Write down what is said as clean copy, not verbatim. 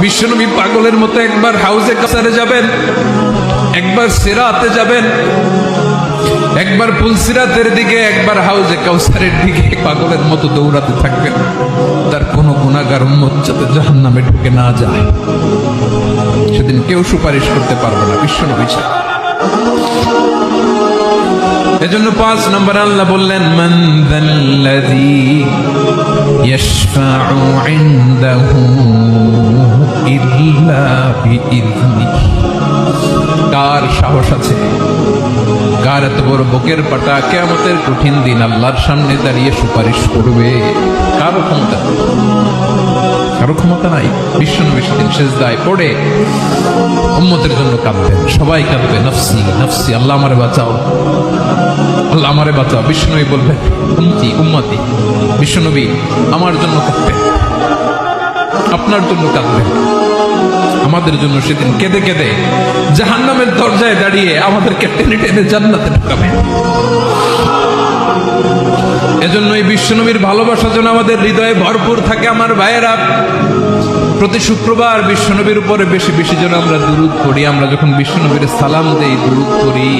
বিশ্বনবী পাগলের মতো একবার হাউজে কাসারে যাবেন, একবার সিরাতে যাবেন, একবার পুলসিরাতের দিকে, একবার হাউজে কাউসারের দিকে পাগলের মতো দৌড়াতে থাকবেন। তার কোনো গুনাহগার উম্মত যাতে জাহান্নামে ঢুকে না যায়, সেদিন কেউ সুপারিশ করতে পারবে না বিশ্বনবী ছাড়া। এজন্য 5 নম্বর আল্লাহ বললেন, মান যাল্লাযী ইয়াশফাউ ইনদাহু ইল্লা বিইযনিহি। কার সাহস আছে, কার এত বড় বুকের পাটা কিয়ামতের কঠিন দিন আল্লাহর সামনে দাঁড়িয়ে সুপারিশ করবে? কারো ক্ষমতা, কারো ক্ষমতা নাই। বিশ্বনবী সেদিন সেজদায় পড়ে উম্মতের জন্য কাঁদবেন, সবাই কাঁদবে, নফসি নফসি, আল্লাহ আমারে বাঁচাও, আল্লাহ আমারে বাঁচাও। বিশ্বনবী বলবেন, উম্মতি উম্মতি। বিশ্বনবী আমার জন্য কাঁদবেন, আপনার জন্য কাঁদবেন, আমাদের জন্য সেদিন কেঁদে কেঁদে জাহান্নামের দরজায় দাঁড়িয়ে আমাদেরকে টেনে টেনে জান্নাতে ঢুকাবেন। এজন্য এই বিশ্বনবীর ভালোবাসা যেন আমাদের হৃদয়ে ভরপুর থাকে। আমার ভাইয়েরা, প্রতি শুক্রবার বিশ্বনবীর উপরে বেশি বেশি যেন আমরা দুরূদ পড়ি। আমরা যখন বিশ্বনবীর সালাম দেই, দুরূদ পড়ি,